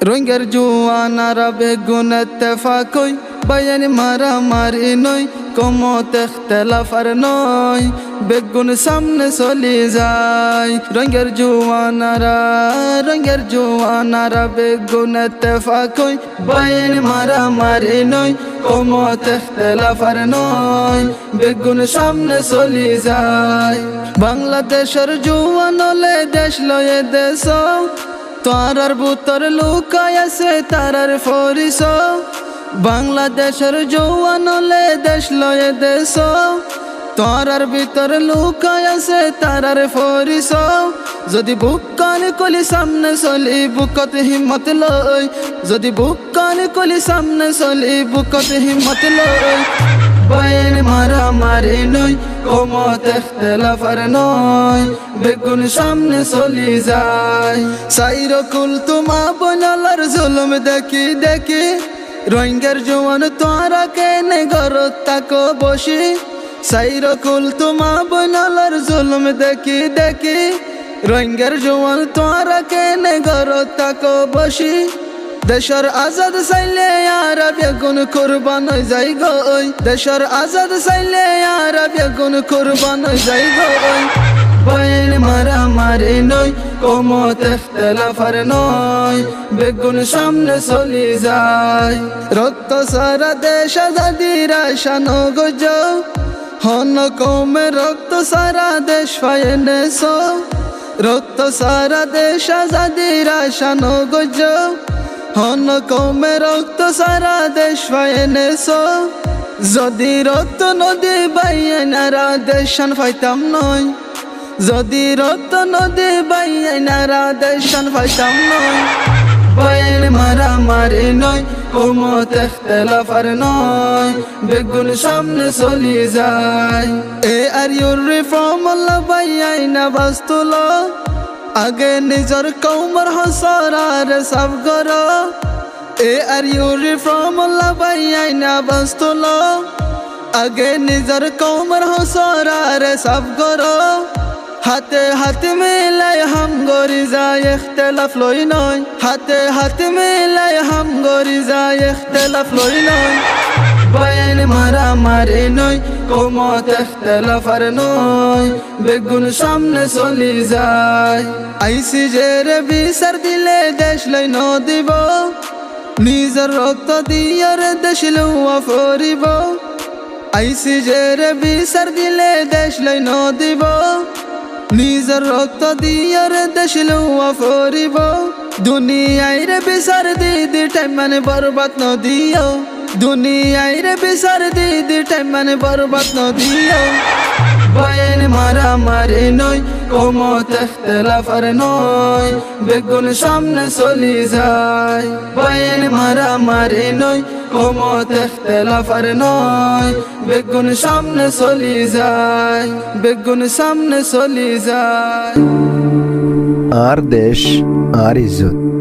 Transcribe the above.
রঙের জোয়ানারা বেগুন ইত্তেফাকই বায়ান মারামারি নয় কমত ইখতিলাফ আর নয় বেগুন সামনে চলে যায় রঙের জোয়ানারা বেগুন ইত্তেফাকই বায়ান মারামারি নয় কমত ইখতিলাফ আর নয় বেগুন সামনে চলে যায় বাংলাদেশের জোয়ান হলে দেশ লয়ে দেশ তারার বুতর লুকায় আছে তারার ফরিস বাংলাদেশের জওয়ান হলে দেশ লয়ে দেশ তারার ভিতর লুকায় আছে তারার ফরিস যদি বুক কান কলি সামনে চলি বুকত হিম্মত লই যদি বুক কান কলি সামনে চলি বুকত হিম্মত লই বায়ান মারামারি নয় কমত ইখতিলাফ আর নয় বেগুন সামনে চলি যায় সাইরকুল তোমা বনালার জুলুম দেখি দেখি রঙের জওয়ান তোরা কেনে ঘরত তাকো বসি সাইরকুল তোমা বনালার জুলুম দেখি দেখি রঙের জওয়ান তোরা কেনে ঘরত তাকো বসি দেশর আজাদ চাইলে আর বেগুন কুরবান হয়ে যাই গই দেশর আজাদ চাইলে আর বেগুন কুরবান হয়ে যাই গই বায়ান মারামারি নয় কমত ইখতিলাফ আর নয় বেগুন সামনে চলে যায় রক্ত সারা দেশ আজাদির আশানো গজ হন কমে রক্ত সারা দেশ ফায়েনেছ রক্ত সারা দেশ আজাদির আশানো গজ হন কমে রক্ত সারা দেশ ফায়েনেছ যদি রক্ত নদী বাইনারা দেশান ফাইতাম নয় যদি রক্ত নদী বাইনারা দেশান ফাইতাম নয় বায়ান মারামারি নয় কমত ইখতিলাফ আর নয় বেগুন সামনে চলি যায় আর ইউর রিফর্ম আল্লাহ বাইনা বাস্তুল আগে নিজর কৌমর হসরার সব গর আর ইউর রিফর্ম আল্লাহ বাইনা বাস্তুল আগে নিজর কৌমর হসরার সব গর হাতে হাতে মিলাই হাম গরি যায় ইখতিলাফ লই নয় হাতে হাতে মিলাই হাম গরি যায় ইখতিলাফ লই নয় বায়ান মারামারি নয় কমত ইখতিলাফ আর নয় বেগুন সামনে চলি যায় আইসি যে রে বিচার দিলে দেশ লই ন দিব নিজের রক্ত দিয়ার দেশ লওয়া ফরিব আইসি যে রে বিচার দিলে দেশ লই ন দিব নিজের রক্ত দিয়ার দেশ লওয়া ফরিব দুনিয়ায় রে বিচার দি টাইম মানে বরবাদ ন দিও দুনিয়ায় রে বিচার দি টাইম মানে বরবাদ ন দিও বায়ান মারামারি নয় কমত ইখতিলাফ আর নয় বেগুন সামনে চলি যায় বায়ান মারামারি নয় কমত ইখতিলাফ আর নয় বেগুন সামনে চলি যায় বেগুন সামনে চলি যায় আর দেশ আর ইজ্জত।